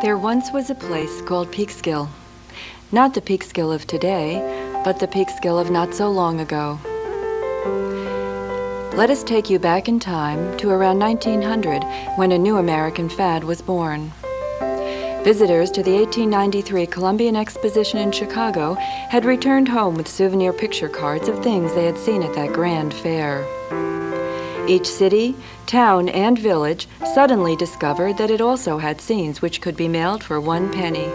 There once was a place called Peekskill. Not the Peekskill of today, but the Peekskill of not so long ago. Let us take you back in time to around 1900, when a new American fad was born. Visitors to the 1893 Columbian Exposition in Chicago had returned home with souvenir picture cards of things they had seen at that grand fair. Each city, town, and village suddenly discovered that it also had scenes which could be mailed for 1 penny.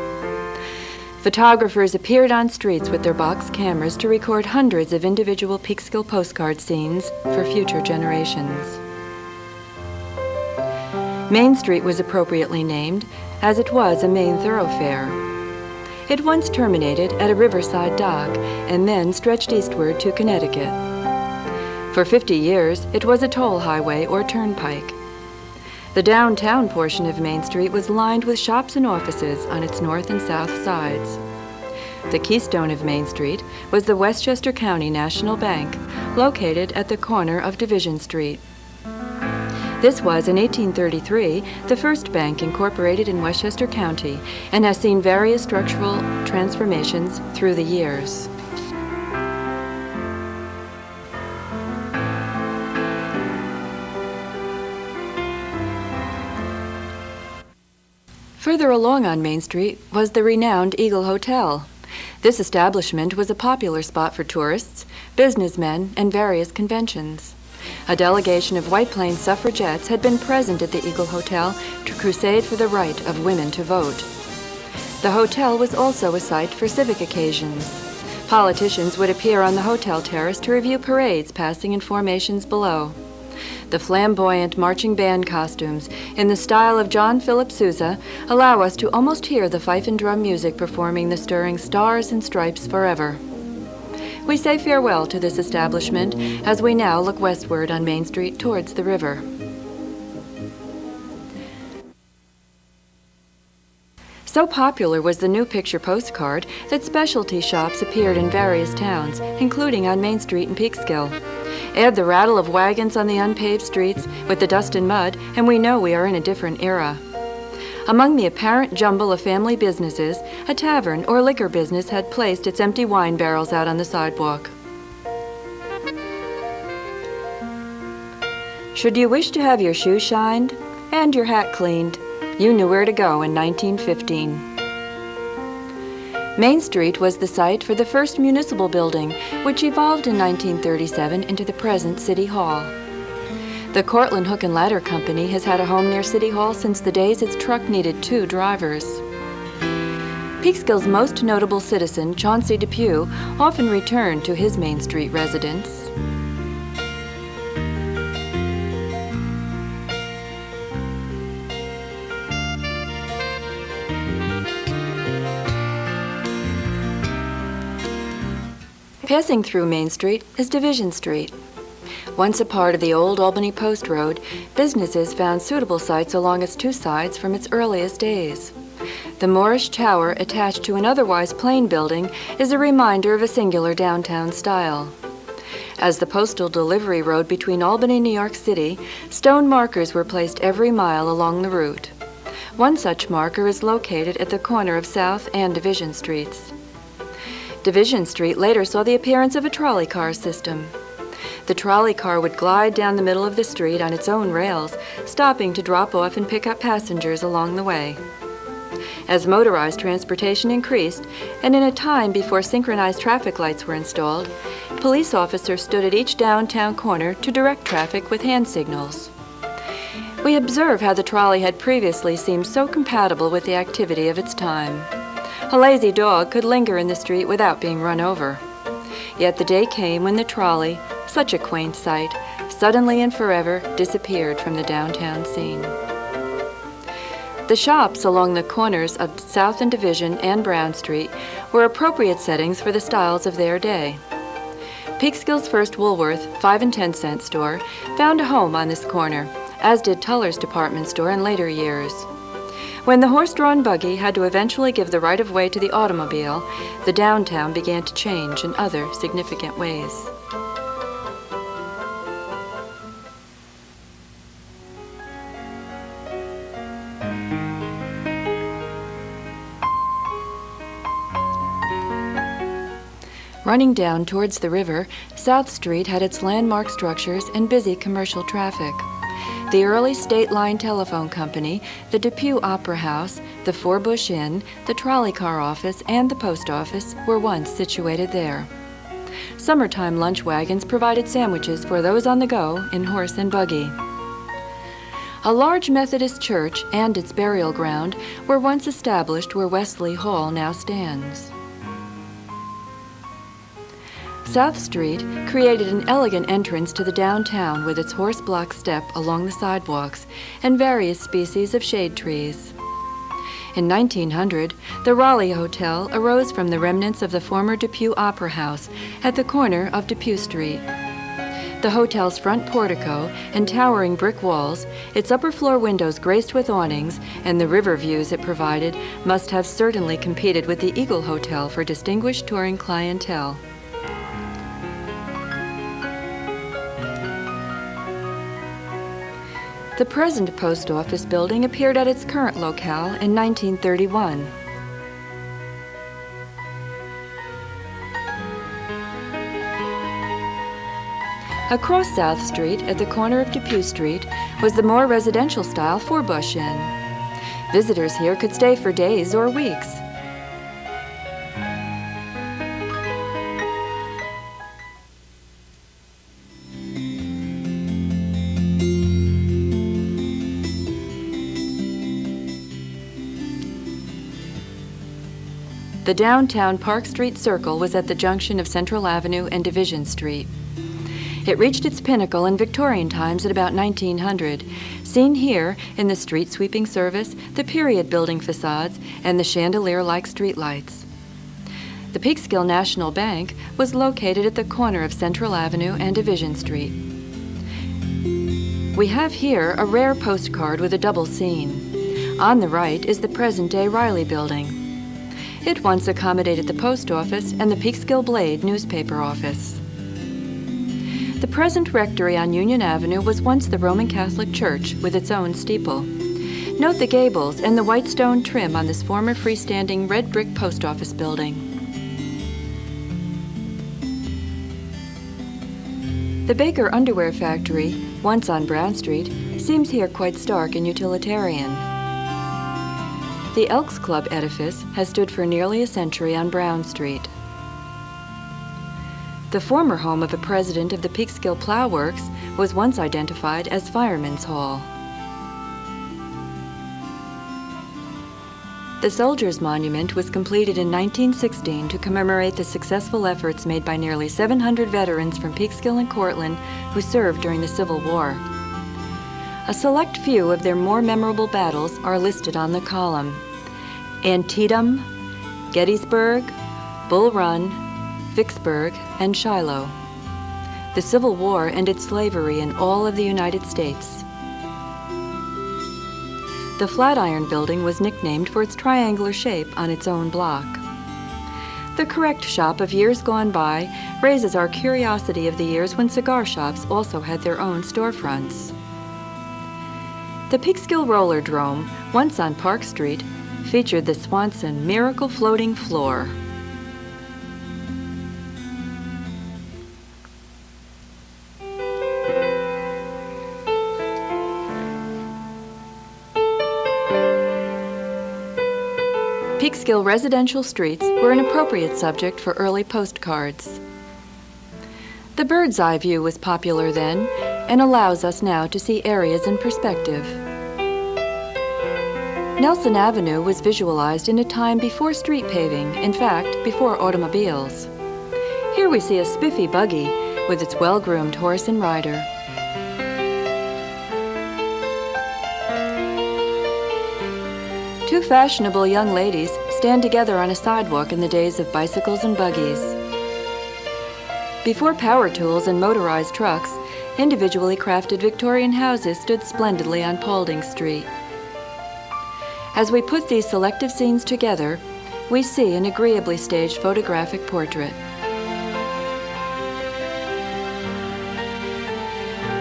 Photographers appeared on streets with their box cameras to record hundreds of individual Peekskill postcard scenes for future generations. Main Street was appropriately named, as it was a main thoroughfare. It once terminated at a riverside dock and then stretched eastward to Connecticut. For 50 years, it was a toll highway or turnpike. The downtown portion of Main Street was lined with shops and offices on its north and south sides. The keystone of Main Street was the Westchester County National Bank, located at the corner of Division Street. This was, in 1833, the first bank incorporated in Westchester County and has seen various structural transformations through the years. Further along on Main Street was the renowned Eagle Hotel. This establishment was a popular spot for tourists, businessmen, and various conventions. A delegation of White Plains suffragettes had been present at the Eagle Hotel to crusade for the right of women to vote. The hotel was also a site for civic occasions. Politicians would appear on the hotel terrace to review parades passing in formations below. The flamboyant marching band costumes, in the style of John Philip Sousa, allow us to almost hear the fife and drum music performing the stirring Stars and Stripes Forever. We say farewell to this establishment as we now look westward on Main Street towards the river. So popular was the new picture postcard that specialty shops appeared in various towns, including on Main Street in Peekskill. Add the rattle of wagons on the unpaved streets with the dust and mud, and we know we are in a different era. Among the apparent jumble of family businesses, a tavern or liquor business had placed its empty wine barrels out on the sidewalk. Should you wish to have your shoes shined and your hat cleaned, you knew where to go in 1915. Main Street was the site for the first municipal building, which evolved in 1937 into the present City Hall. The Cortland Hook and Ladder Company has had a home near City Hall since the days its truck needed 2 drivers. Peekskill's most notable citizen, Chauncey Depew, often returned to his Main Street residence. Passing through Main Street is Division Street. Once a part of the old Albany Post Road, businesses found suitable sites along its 2 sides from its earliest days. The Moorish tower attached to an otherwise plain building is a reminder of a singular downtown style. As the postal delivery road between Albany and New York City, stone markers were placed every mile along the route. One such marker is located at the corner of South and Division Streets. Division Street later saw the appearance of a trolley car system. The trolley car would glide down the middle of the street on its own rails, stopping to drop off and pick up passengers along the way. As motorized transportation increased, and in a time before synchronized traffic lights were installed, police officers stood at each downtown corner to direct traffic with hand signals. We observe how the trolley had previously seemed so compatible with the activity of its time. A lazy dog could linger in the street without being run over. Yet the day came when the trolley, such a quaint sight, suddenly and forever disappeared from the downtown scene. The shops along the corners of South and Division and Brown Street were appropriate settings for the styles of their day. Peekskill's first Woolworth 5 and 10 cent store found a home on this corner, as did Tuller's department store in later years. When the horse-drawn buggy had to eventually give the right-of-way to the automobile, the downtown began to change in other significant ways. Running down towards the river, South Street had its landmark structures and busy commercial traffic. The early State Line Telephone Company, the Depew Opera House, the Four Bush Inn, the trolley car office, and the post office were once situated there. Summertime lunch wagons provided sandwiches for those on the go in horse and buggy. A large Methodist church and its burial ground were once established where Wesley Hall now stands. South Street created an elegant entrance to the downtown with its horse block step along the sidewalks and various species of shade trees. In 1900, the Raleigh Hotel arose from the remnants of the former Depew Opera House at the corner of Depew Street. The hotel's front portico and towering brick walls, its upper floor windows graced with awnings, and the river views it provided must have certainly competed with the Eagle Hotel for distinguished touring clientele. The present post office building appeared at its current locale in 1931. Across South Street, at the corner of Depew Street, was the more residential-style Four Bush Inn. Visitors here could stay for days or weeks. The downtown Park Street Circle was at the junction of Central Avenue and Division Street. It reached its pinnacle in Victorian times at about 1900, seen here in the street sweeping service, the period building facades, and the chandelier-like streetlights. The Peekskill National Bank was located at the corner of Central Avenue and Division Street. We have here a rare postcard with a double scene. On the right is the present-day Riley Building. It once accommodated the post office and the Peekskill Blade newspaper office. The present rectory on Union Avenue was once the Roman Catholic Church with its own steeple. Note the gables and the white stone trim on this former freestanding red brick post office building. The Baker Underwear Factory, once on Brown Street, seems here quite stark and utilitarian. The Elks Club edifice has stood for nearly a century on Brown Street. The former home of a president of the Peekskill Plow Works was once identified as Fireman's Hall. The Soldiers' Monument was completed in 1916 to commemorate the successful efforts made by nearly 700 veterans from Peekskill and Cortland who served during the Civil War. A select few of their more memorable battles are listed on the column: Antietam, Gettysburg, Bull Run, Vicksburg, and Shiloh. The Civil War ended slavery in all of the United States. The Flatiron Building was nicknamed for its triangular shape on its own block. The correct shop of years gone by raises our curiosity of the years when cigar shops also had their own storefronts. The Peekskill Rollerdrome, once on Park Street, featured the Swanson Miracle Floating Floor. Peekskill residential streets were an appropriate subject for early postcards. The bird's eye view was popular then and allows us now to see areas in perspective. Nelson Avenue was visualized in a time before street paving, in fact, before automobiles. Here we see a spiffy buggy with its well-groomed horse and rider. Two fashionable young ladies stand together on a sidewalk in the days of bicycles and buggies. Before power tools and motorized trucks, individually crafted Victorian houses stood splendidly on Paulding Street. As we put these selective scenes together, we see an agreeably staged photographic portrait.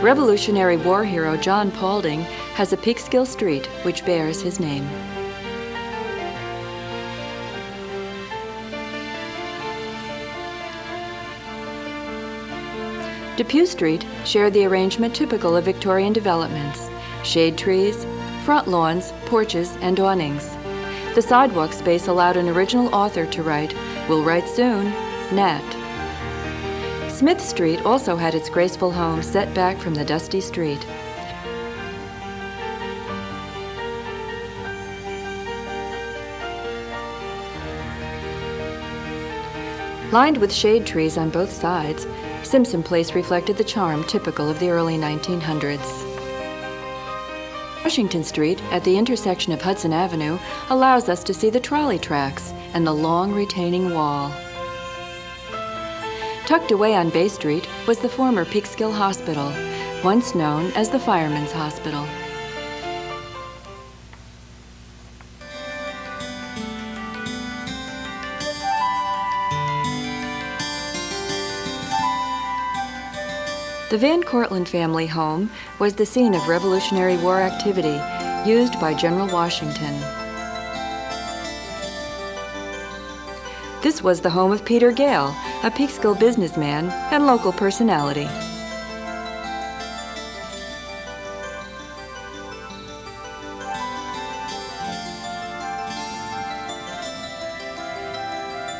Revolutionary War hero John Paulding has a Peekskill street which bears his name. Depew Street shared the arrangement typical of Victorian developments: shade trees, front lawns, porches, and awnings. The sidewalk space allowed an original author to write, "Will write soon, Nat." Smith Street also had its graceful home set back from the dusty street. Lined with shade trees on both sides, Simpson Place reflected the charm typical of the early 1900s. Washington Street, at the intersection of Hudson Avenue, allows us to see the trolley tracks and the long retaining wall. Tucked away on Bay Street was the former Peekskill Hospital, once known as the Firemen's Hospital. The Van Cortlandt family home was the scene of Revolutionary War activity used by General Washington. This was the home of Peter Gale, a Peekskill businessman and local personality.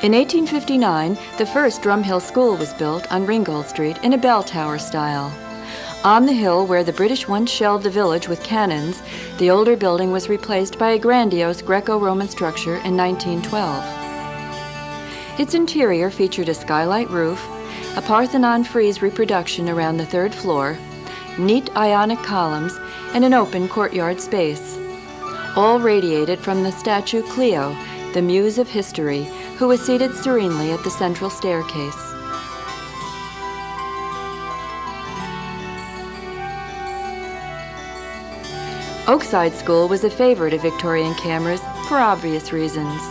In 1859, the first Drumhill School was built on Ringgold Street in a bell tower style. On the hill where the British once shelled the village with cannons, the older building was replaced by a grandiose Greco-Roman structure in 1912. Its interior featured a skylight roof, a Parthenon frieze reproduction around the third floor, neat Ionic columns, and an open courtyard space. All radiated from the statue Clio, the muse of history, who was seated serenely at the central staircase. Oakside School was a favorite of Victorian cameras for obvious reasons.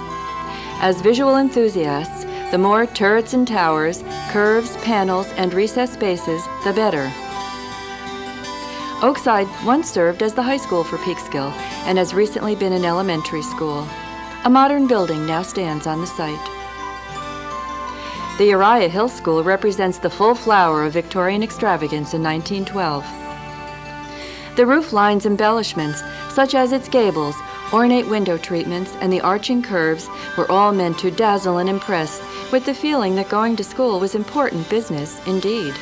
As visual enthusiasts, the more turrets and towers, curves, panels, and recessed spaces, the better. Oakside once served as the high school for Peekskill and has recently been an elementary school. A modern building now stands on the site. The Uriah Hill School represents the full flower of Victorian extravagance in 1912. The roof line's embellishments, such as its gables, ornate window treatments, and the arching curves, were all meant to dazzle and impress, with the feeling that going to school was important business indeed.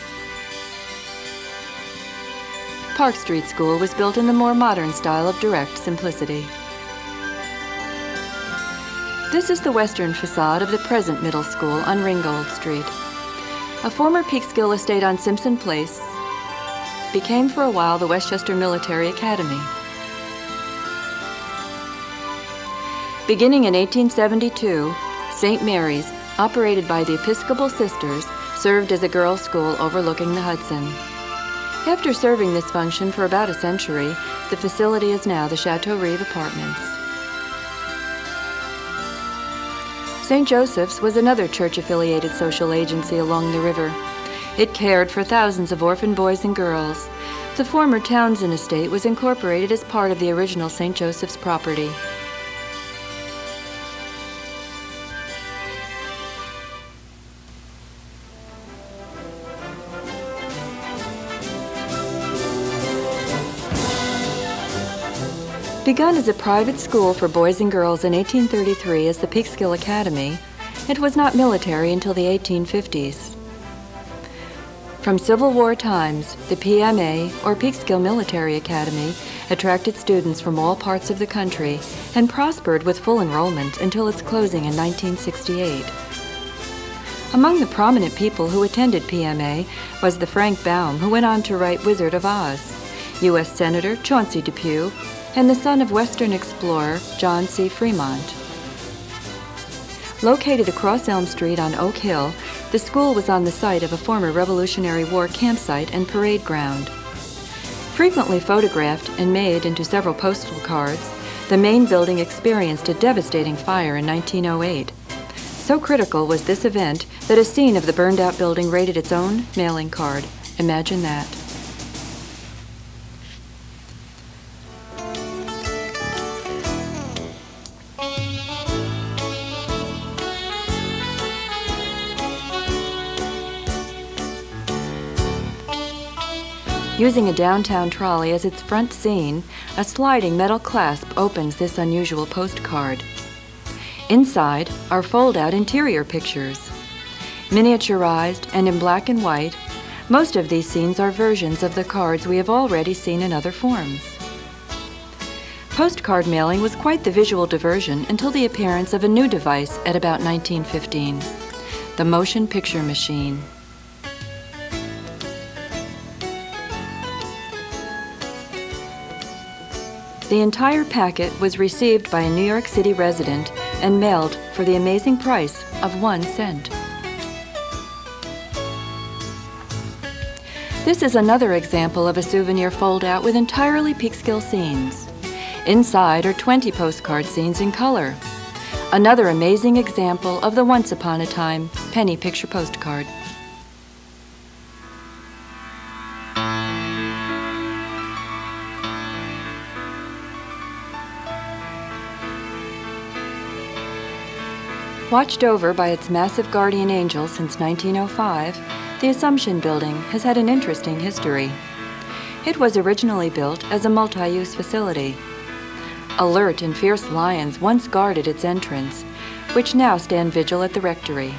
Park Street School was built in the more modern style of direct simplicity. This is the western facade of the present middle school on Ringgold Street. A former Peekskill estate on Simpson Place became for a while the Westchester Military Academy. Beginning in 1872, St. Mary's, operated by the Episcopal Sisters, served as a girls' school overlooking the Hudson. After serving this function for about a century, the facility is now the Chateau Reeve Apartments. St. Joseph's was another church-affiliated social agency along the river. It cared for thousands of orphan boys and girls. The former Townsend estate was incorporated as part of the original St. Joseph's property. Begun as a private school for boys and girls in 1833 as the Peekskill Academy, it was not military until the 1850s. From Civil War times, the PMA, or Peekskill Military Academy, attracted students from all parts of the country and prospered with full enrollment until its closing in 1968. Among the prominent people who attended PMA was the Frank Baum, who went on to write Wizard of Oz, U.S. Senator Chauncey Depew, and the son of Western explorer John C. Fremont. Located across Elm Street on Oak Hill, the school was on the site of a former Revolutionary War campsite and parade ground. Frequently photographed and made into several postal cards, the main building experienced a devastating fire in 1908. So critical was this event that a scene of the burned-out building rated its own mailing card. Imagine that. Using a downtown trolley as its front scene, a sliding metal clasp opens this unusual postcard. Inside are fold-out interior pictures. Miniaturized and in black and white, most of these scenes are versions of the cards we have already seen in other forms. Postcard mailing was quite the visual diversion until the appearance of a new device at about 1915, the motion picture machine. The entire packet was received by a New York City resident and mailed for the amazing price of 1 cent. This is another example of a souvenir fold-out with entirely Peekskill scenes. Inside are 20 postcard scenes in color. Another amazing example of the once upon a time penny picture postcard. Watched over by its massive guardian angel since 1905, the Assumption Building has had an interesting history. It was originally built as a multi-use facility. Alert and fierce lions once guarded its entrance, which now stand vigil at the rectory.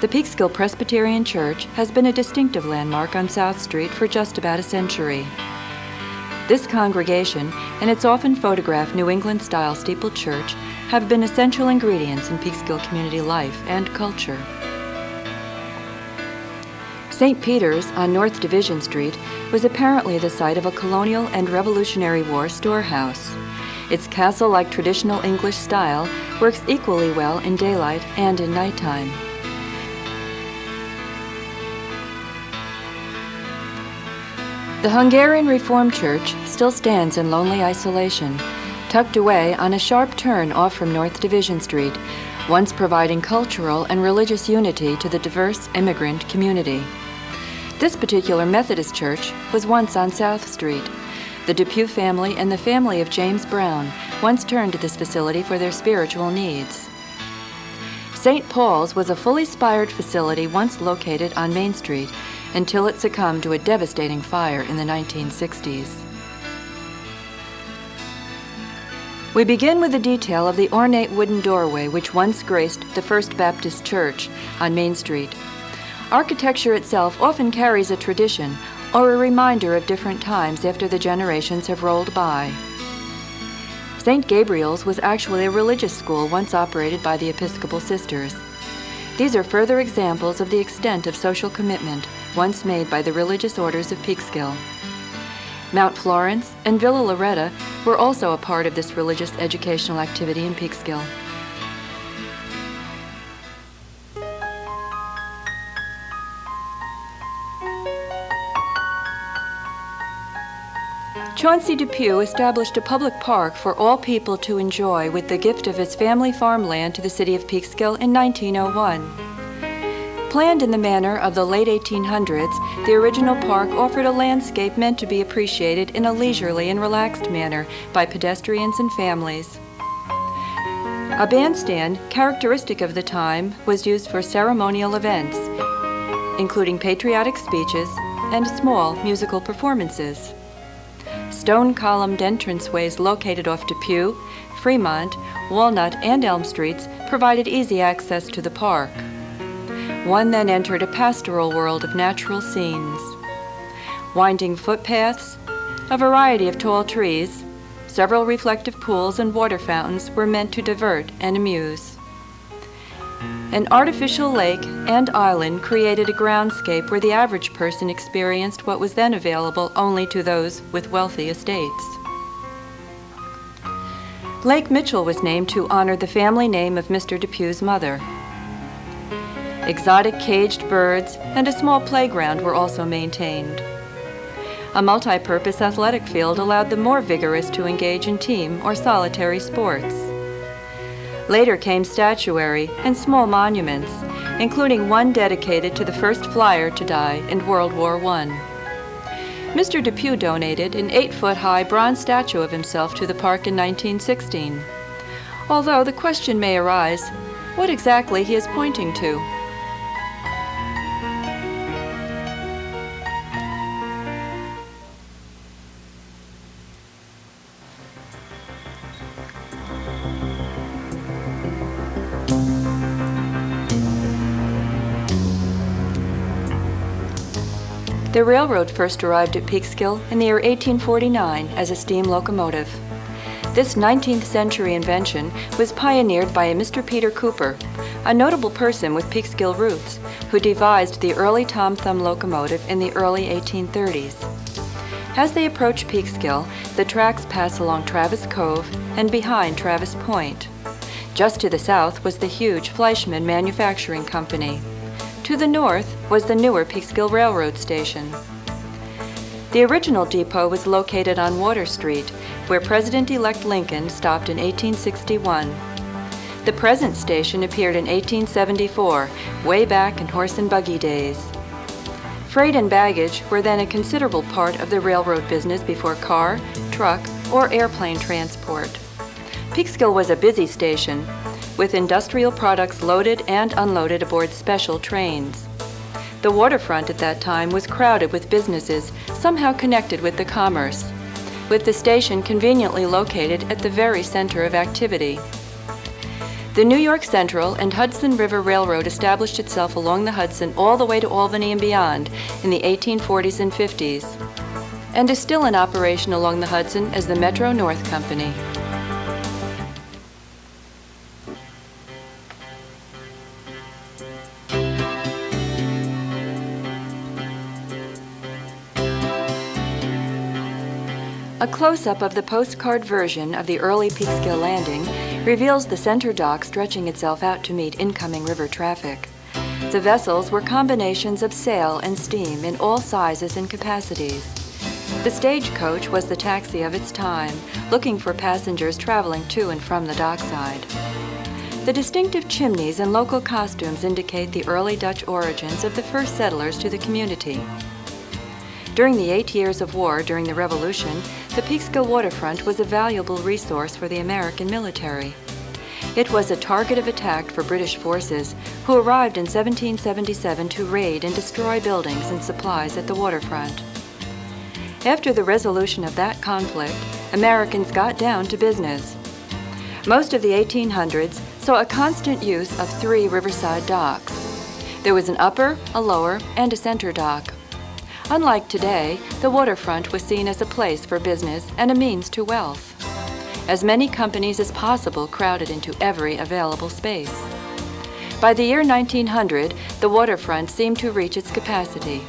The Peekskill Presbyterian Church has been a distinctive landmark on South Street for just about a century. This congregation and its often photographed New England-style steepled church have been essential ingredients in Peekskill community life and culture. St. Peter's on North Division Street was apparently the site of a colonial and Revolutionary War storehouse. Its castle-like traditional English style works equally well in daylight and in nighttime. The Hungarian Reformed Church still stands in lonely isolation, tucked away on a sharp turn off from North Division Street, once providing cultural and religious unity to the diverse immigrant community. This particular Methodist church was once on South Street. The Depew family and the family of James Brown once turned to this facility for their spiritual needs. St. Paul's was a fully spired facility once located on Main Street until it succumbed to a devastating fire in the 1960s. We begin with a detail of the ornate wooden doorway which once graced the First Baptist Church on Main Street. Architecture itself often carries a tradition or a reminder of different times after the generations have rolled by. St. Gabriel's was actually a religious school once operated by the Episcopal Sisters. These are further examples of the extent of social commitment once made by the religious orders of Peekskill. Mount Florence and Villa Loretta were also a part of this religious educational activity in Peekskill. Chauncey Depew established a public park for all people to enjoy with the gift of his family farmland to the city of Peekskill in 1901. Planned in the manner of the late 1800s, the original park offered a landscape meant to be appreciated in a leisurely and relaxed manner by pedestrians and families. A bandstand, characteristic of the time, was used for ceremonial events, including patriotic speeches and small musical performances. Stone-columned entranceways located off Depew, Fremont, Walnut, and Elm Streets provided easy access to the park. One then entered a pastoral world of natural scenes. Winding footpaths, a variety of tall trees, several reflective pools and water fountains were meant to divert and amuse. An artificial lake and island created a groundscape where the average person experienced what was then available only to those with wealthy estates. Lake Mitchell was named to honor the family name of Mr. Depew's mother. Exotic caged birds and a small playground were also maintained. A multi-purpose athletic field allowed the more vigorous to engage in team or solitary sports. Later came statuary and small monuments, including one dedicated to the first flyer to die in World War I. Mr. Depew donated an 8-foot-high bronze statue of himself to the park in 1916. Although the question may arise, what exactly he is pointing to? The railroad first arrived at Peekskill in the year 1849 as a steam locomotive. This 19th century invention was pioneered by a Mr. Peter Cooper, a notable person with Peekskill roots, who devised the early Tom Thumb locomotive in the early 1830s. As they approach Peekskill, the tracks pass along Travis Cove and behind Travis Point. Just to the south was the huge Fleischmann Manufacturing Company. To the north was the newer Peekskill Railroad Station. The original depot was located on Water Street, where President-elect Lincoln stopped in 1861. The present station appeared in 1874, way back in horse and buggy days. Freight and baggage were then a considerable part of the railroad business before car, truck, or airplane transport. Peekskill was a busy station, with industrial products loaded and unloaded aboard special trains. The waterfront at that time was crowded with businesses somehow connected with the commerce, with the station conveniently located at the very center of activity. The New York Central and Hudson River Railroad established itself along the Hudson all the way to Albany and beyond in the 1840s and 50s, and is still in operation along the Hudson as the Metro-North Company. A close-up of the postcard version of the early Peekskill landing reveals the center dock stretching itself out to meet incoming river traffic. The vessels were combinations of sail and steam in all sizes and capacities. The stagecoach was the taxi of its time, looking for passengers traveling to and from the dockside. The distinctive chimneys and local costumes indicate the early Dutch origins of the first settlers to the community. During the 8 years of war during the Revolution, the Peekskill waterfront was a valuable resource for the American military. It was a target of attack for British forces, who arrived in 1777 to raid and destroy buildings and supplies at the waterfront. After the resolution of that conflict, Americans got down to business. Most of the 1800s saw a constant use of 3 riverside docks. There was an upper, a lower, and a center dock. Unlike today, the waterfront was seen as a place for business and a means to wealth. As many companies as possible crowded into every available space. By the year 1900, the waterfront seemed to reach its capacity.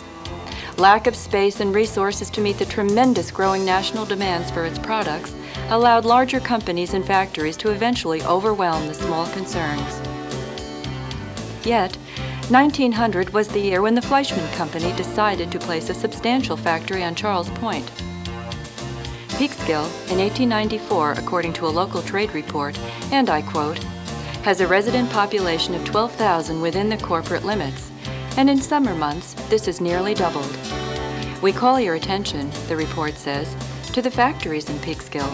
Lack of space and resources to meet the tremendous growing national demands for its products allowed larger companies and factories to eventually overwhelm the small concerns. Yet, 1900 was the year when the Fleischmann Company decided to place a substantial factory on Charles Point. Peekskill, in 1894, according to a local trade report, and I quote, has a resident population of 12,000 within the corporate limits, and in summer months this is nearly doubled. We call your attention, the report says, to the factories in Peekskill: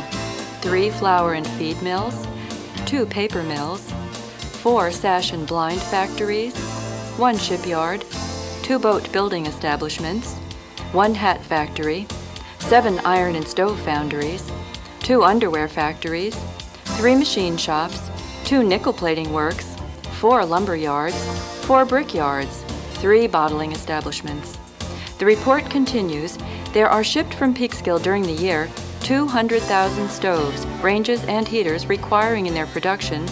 3 flour and feed mills, 2 paper mills, 4 sash and blind factories, 1 shipyard, 2 boat building establishments, 1 hat factory, 7 iron and stove foundries, 2 underwear factories, 3 machine shops, 2 nickel plating works, 4 lumber yards, 4 brick yards, 3 bottling establishments. The report continues, there are shipped from Peekskill during the year 200,000 stoves, ranges, and heaters requiring in their production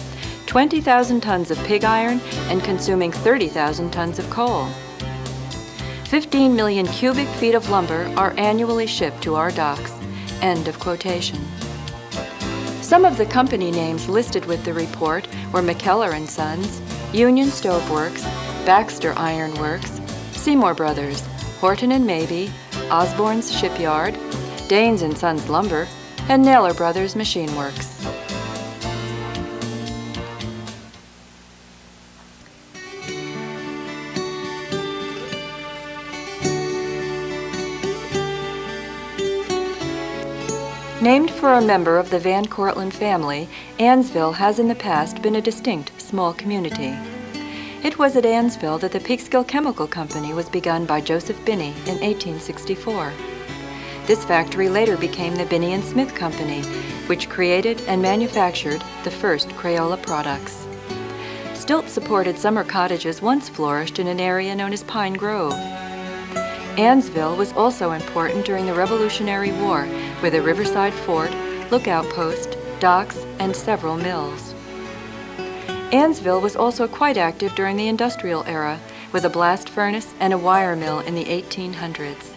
20,000 tons of pig iron and consuming 30,000 tons of coal. 15 million cubic feet of lumber are annually shipped to our docks. End of quotation. Some of the company names listed with the report were McKellar & Sons, Union Stove Works, Baxter Iron Works, Seymour Brothers, Horton & Mabee, Osborne's Shipyard, Daines & Sons Lumber, and Naylor Brothers Machine Works. Named for a member of the Van Cortlandt family, Ansville has in the past been a distinct small community. It was at Ansville that the Peekskill Chemical Company was begun by Joseph Binney in 1864. This factory later became the Binney & Smith Company, which created and manufactured the first Crayola products. Stilt-supported summer cottages once flourished in an area known as Pine Grove. Annesville was also important during the Revolutionary War, with a riverside fort, lookout post, docks, and several mills. Annesville was also quite active during the industrial era, with a blast furnace and a wire mill in the 1800s.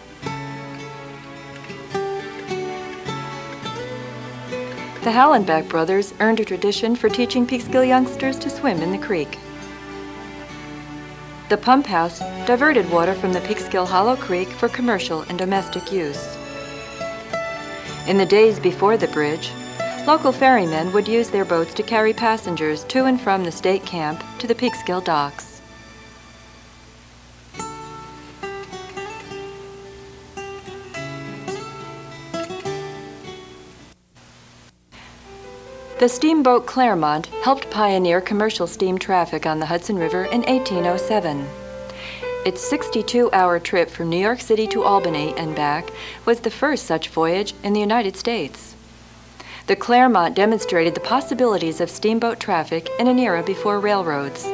The Hallenbeck brothers earned a tradition for teaching Peekskill youngsters to swim in the creek. The pump house diverted water from the Peekskill Hollow Creek for commercial and domestic use. In the days before the bridge, local ferrymen would use their boats to carry passengers to and from the state camp to the Peekskill docks. The steamboat Claremont helped pioneer commercial steam traffic on the Hudson River in 1807. Its 62-hour trip from New York City to Albany and back was the first such voyage in the United States. The Claremont demonstrated the possibilities of steamboat traffic in an era before railroads.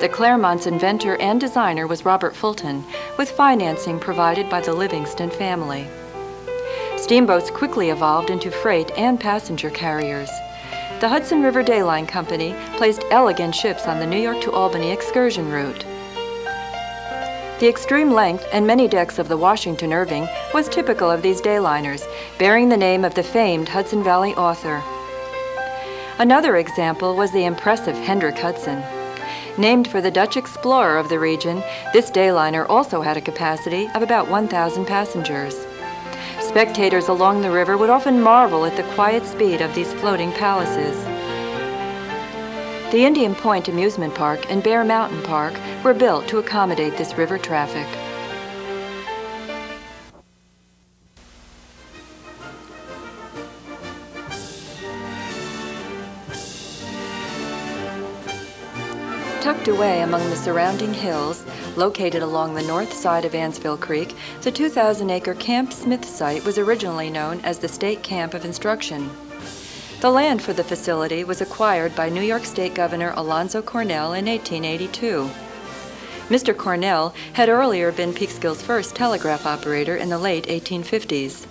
The Claremont's inventor and designer was Robert Fulton, with financing provided by the Livingston family. Steamboats quickly evolved into freight and passenger carriers. The Hudson River Day Line Company placed elegant ships on the New York to Albany excursion route. The extreme length and many decks of the Washington Irving was typical of these dayliners, bearing the name of the famed Hudson Valley author. Another example was the impressive Hendrik Hudson. Named for the Dutch explorer of the region, this dayliner also had a capacity of about 1,000 passengers. Spectators along the river would often marvel at the quiet speed of these floating palaces. The Indian Point Amusement Park and Bear Mountain Park were built to accommodate this river traffic. Tucked away among the surrounding hills, located along the north side of Annesville Creek, the 2,000-acre Camp Smith site was originally known as the State Camp of Instruction. The land for the facility was acquired by New York State Governor Alonzo Cornell in 1882. Mr. Cornell had earlier been Peekskill's first telegraph operator in the late 1850s.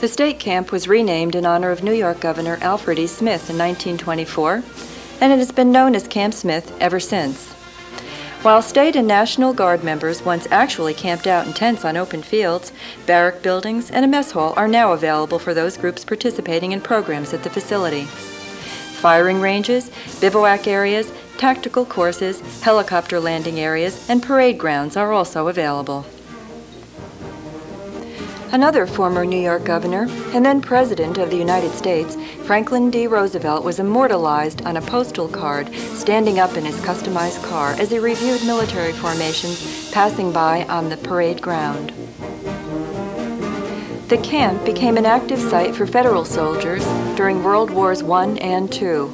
The state camp was renamed in honor of New York Governor Alfred E. Smith in 1924, and it has been known as Camp Smith ever since. While state and National Guard members once actually camped out in tents on open fields, barrack buildings and a mess hall are now available for those groups participating in programs at the facility. Firing ranges, bivouac areas, tactical courses, helicopter landing areas, and parade grounds are also available. Another former New York governor and then President of the United States, Franklin D. Roosevelt, was immortalized on a postal card standing up in his customized car as he reviewed military formations passing by on the parade ground. The camp became an active site for federal soldiers during World Wars I and II.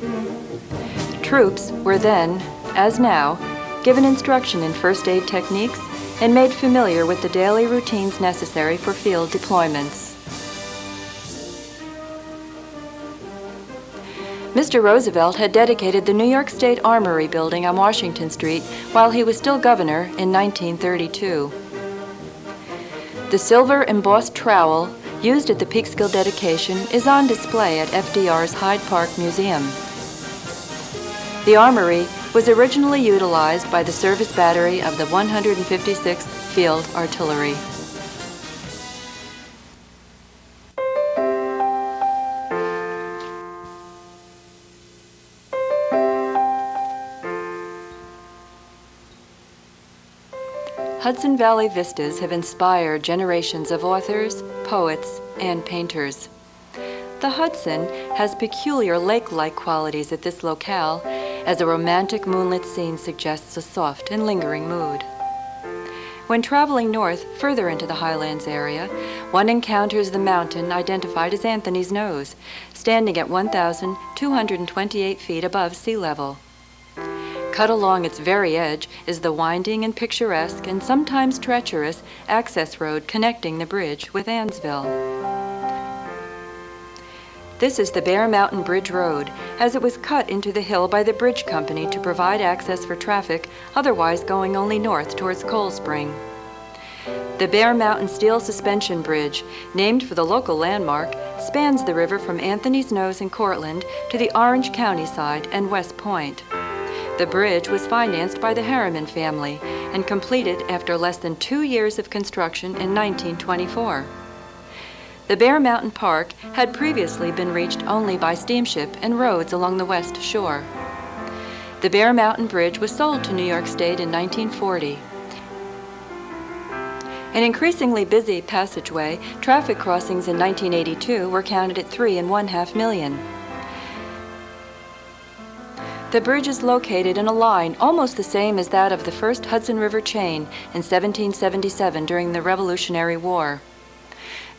Troops were then, as now, given instruction in first aid techniques and made familiar with the daily routines necessary for field deployments. Mr. Roosevelt had dedicated the New York State Armory building on Washington Street while he was still governor in 1932. The silver embossed trowel used at the Peekskill dedication is on display at FDR's Hyde Park Museum. The Armory was originally utilized by the service battery of the 156th Field Artillery. Hudson Valley vistas have inspired generations of authors, poets, and painters. The Hudson has peculiar lake-like qualities at this locale, as a romantic moonlit scene suggests a soft and lingering mood. When traveling north, further into the highlands area, one encounters the mountain identified as Anthony's Nose, standing at 1,228 feet above sea level. Cut along its very edge is the winding and picturesque and sometimes treacherous access road connecting the bridge with Annesville. This is the Bear Mountain Bridge Road, as it was cut into the hill by the bridge company to provide access for traffic otherwise going only north towards Cold Spring. The Bear Mountain Steel Suspension Bridge, named for the local landmark, spans the river from Anthony's Nose in Cortland to the Orange County side and West Point. The bridge was financed by the Harriman family and completed after less than 2 years of construction in 1924. The Bear Mountain Park had previously been reached only by steamship and roads along the west shore. The Bear Mountain Bridge was sold to New York State in 1940. An increasingly busy passageway, traffic crossings in 1982 were counted at 3.5 million. The bridge is located in a line almost the same as that of the first Hudson River chain in 1777 during the Revolutionary War.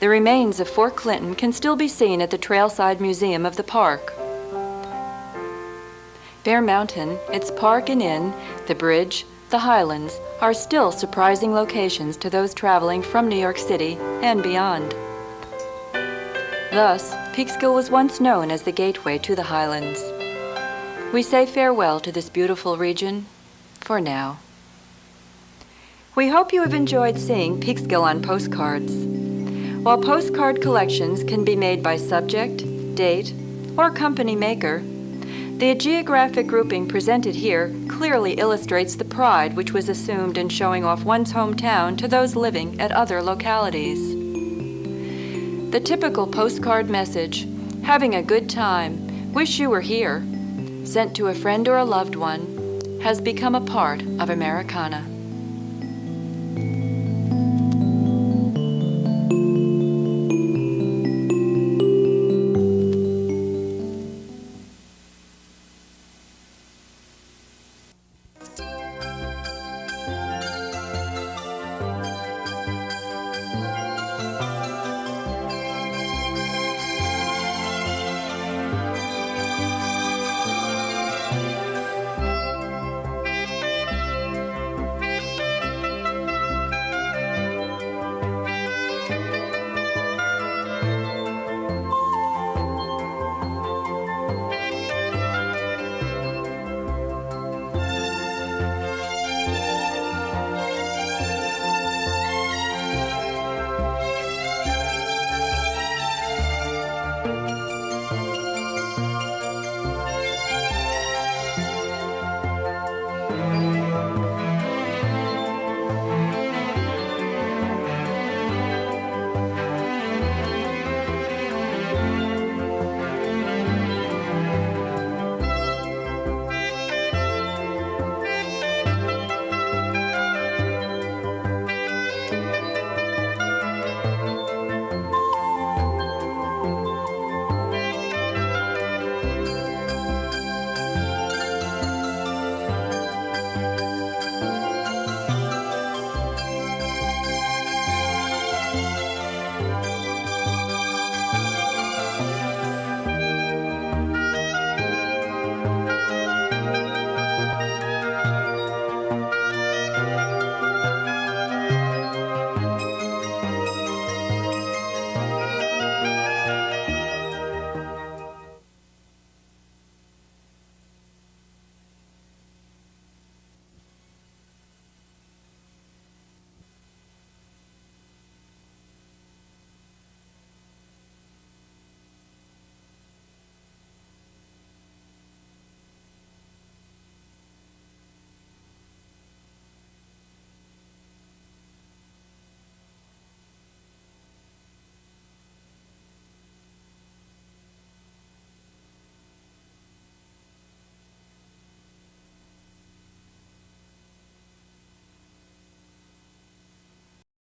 The remains of Fort Clinton can still be seen at the Trailside Museum of the park. Bear Mountain, its park and inn, the bridge, the Highlands are still surprising locations to those traveling from New York City and beyond. Thus, Peekskill was once known as the gateway to the Highlands. We say farewell to this beautiful region for now. We hope you have enjoyed seeing Peekskill on Postcards. While postcard collections can be made by subject, date, or company maker, the geographic grouping presented here clearly illustrates the pride which was assumed in showing off one's hometown to those living at other localities. The typical postcard message, "Having a good time, wish you were here," sent to a friend or a loved one, has become a part of Americana.